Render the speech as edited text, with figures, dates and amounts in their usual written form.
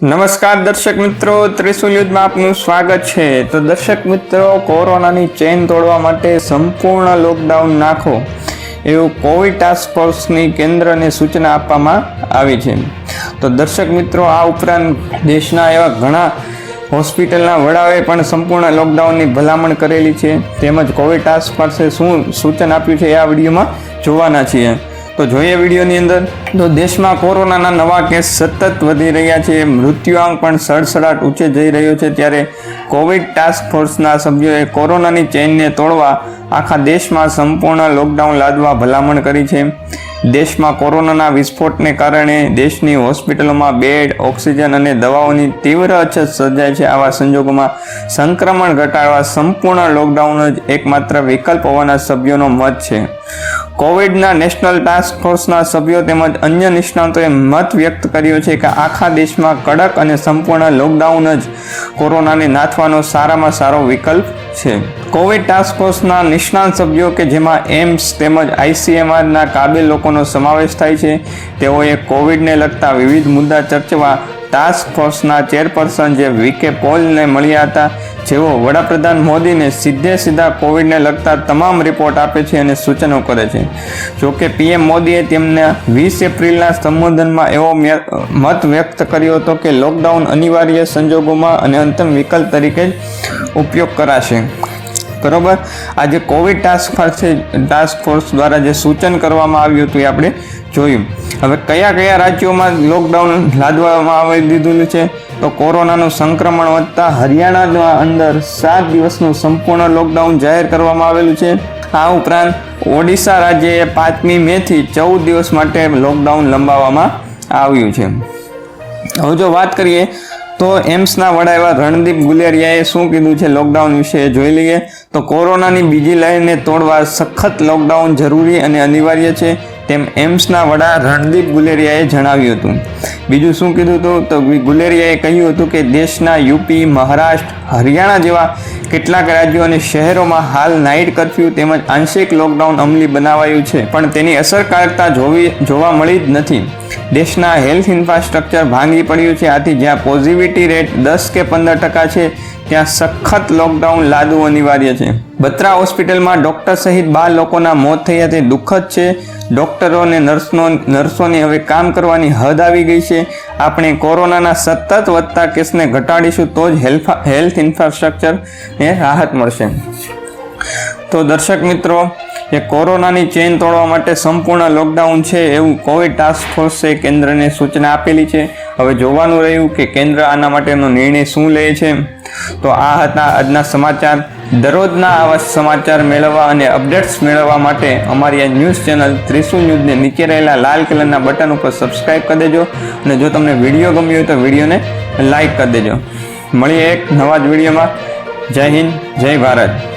નમસ્કાર દર્શક મિત્રો, ત્રિશુલ યુદ્ધમાં આપનું સ્વાગત છે। તો દર્શક મિત્રો, કોરોનાની ચેઇન તોડવા માટે સંપૂર્ણ લોકડાઉન નાખો એવું કોવિડ ટાસ્ક ફોર્સની કેન્દ્રને સૂચના આપવામાં આવી છે। તો દર્શક મિત્રો, આ ઉપરાંત દેશના એવા ઘણા હોસ્પિટલના વડાઓએ પણ સંપૂર્ણ લોકડાઉનની ભલામણ કરેલી છે, તેમજ કોવિડ ટાસ્ક ફોર્સે શું સૂચન આપ્યું છે એ આ વિડીયોમાં જોવાના છીએ। તો જોઈએ વિડીયોની અંદર। તો દેશમાં કોરોનાના નવા કેસ સતત વધી રહ્યા છે, મૃત્યુઆંક પણ સડસડાટ ઊંચે જઈ રહ્યો છે। ત્યારે કોવિડ ટાસ્ક ફોર્સના સભ્યોએ કોરોનાની ચેઇનને તોડવા આખા દેશમાં સંપૂર્ણ લોકડાઉન લાદવા ભલામણ કરી છે। દેશમાં કોરોનાના વિસ્ફોટને કારણે દેશની હોસ્પિટલોમાં બેડ, ઓક્સિજન અને દવાઓની તીવ્ર અછત સર્જાય છે। આવા સંજોગોમાં સંક્રમણ ઘટાડવા સંપૂર્ણ લોકડાઉન જ એકમાત્ર વિકલ્પ હોવાના સભ્યોનો મત છે। કોવિડના નેશનલ ટાસ્ક ફોર્સના સભ્યો તેમજ અન્ય નિષ્ણાતોએ મત વ્યક્ત કર્યો છે કે આખા દેશમાં કડક અને સંપૂર્ણ લોકડાઉન જ કોરોનાને નાથવાનો સારામાં સારો વિકલ્પ છે। કોવિડ ટાસ્ક ફોર્સના નિષ્ણાત સભ્યો કે જેમાં એમ્સ તેમજ ICMRના કાબિલ લોકોનો સમાવેશ થાય છે, તેઓએ કોવિડને લગતા વિવિધ મુદ્દા ચર્ચવા ટાસ્ક ફોર્સના ચેરપર્સન જે VK પોલને મળ્યા હતા, જેઓ વડાપ્રધાન મોદીને સીધા કોવિડને લગતા તમામ રિપોર્ટ આપે છે અને સૂચનો કરે છે। જોકે PM મોદીએ તેમના 20 એપ્રિલના સંબોધનમાં એવો મત વ્યક્ત કર્યો હતો કે લોકડાઉન અનિવાર્ય સંજોગોમાં અને અંતિમ વિકલ્પ તરીકે જ ઉપયોગ કરાશે। બરોબર, આજે કોવિડ ટાસ્ક ફોર્સ દ્વારા જે સૂચન કરવામાં આવ્યું હતું એ આપણે જોયું। હવે કયા રાજ્યોમાં લોકડાઉન લાદવામાં આવી દીધું છે? તો કોરોનાનું સંક્રમણ વધતા હરિયાણાના અંદર 7 દિવસનું સંપૂર્ણ લોકડાઉન જાહેર કરવામાં આવેલું છે। આ ઉપરાંત ઓડિશા રાજ્યએ 5મી મેથી 14 દિવસ માટે લોકડાઉન લંબાવવામાં આવ્યું છે। હવે જો વાત કરીએ તો એમ્સના વડા એવા રણદીપ ગુલેરિયાએ શું કીધું છે લોકડાઉન વિશે જોઈ લઈએ। તો કોરોનાની બીજી લહેરને તોડવા સખત લોકડાઉન જરૂરી અને અનિવાર્ય છે, તેમ એમ્સના વડા રણદીપ ગુલેરિયાએ જણાવ્યું હતું। બીજું શું કીધું હતું? તો ગુલેરિયાએ કહ્યું હતું કે દેશના યુપી, મહારાષ્ટ્ર, હરિયાણા જેવા કેટલાક રાજ્યો અને શહેરોમાં હાલ નાઇટ કર્ફ્યુ તેમજ આંશિક લોકડાઉન અમલી બનાવાયું છે, પણ તેની અસરકારકતા જોવા મળી જ નથી। દેશના હેલ્થ ઇન્ફ્રાસ્ટ્રક્ચર ભાંગી પડ્યું છે, આથી જ્યાં પોઝિટિવિટી રેટ 10 કે 15% છે ત્યાં સખત લોકડાઉન લાદવું અનિવાર્ય છે। બત્રા હોસ્પિટલમાં ડોક્ટર સહિત 12 લોકોના મોત થયા તે દુઃખદ છે। ડોક્ટરો અને નર્સોની હવે કામ કરવાની હદ આવી ગઈ છે। આપણે કોરોનાના સતત વધતા કેસને ઘટાડીશું તો જ હેલ્થ ઇન્ફ્રાસ્ટ્રક્ચરને રાહત મળશે। તો દર્શક મિત્રો, એ કોરોનાની ચેઇન તોડવા માટે સંપૂર્ણ લોકડાઉન છે એવું કોવિડ ટાસ્ક ફોર્સે કેન્દ્રને સૂચના આપેલી છે। હવે જોવાનું રહ્યું કે કેન્દ્ર આના માટેનો નિર્ણય શું લે છે। તો આ હતા આજના સમાચાર। દરરોજના આવા સમાચાર મેળવવા અને અપડેટ્સ મેળવવા માટે અમારી આ ન્યૂઝ ચેનલ ત્રિશુલ ન્યૂઝને નીચે રહેલા લાલ કલરના બટન ઉપર સબસ્ક્રાઈબ કરી દેજો, અને જો તમને વિડીયો ગમ્યો હોય તો વિડીયોને લાઈક કરી દેજો। મળીએ એક નવા જ વિડીયોમાં। જય હિન્દ, જય ભારત।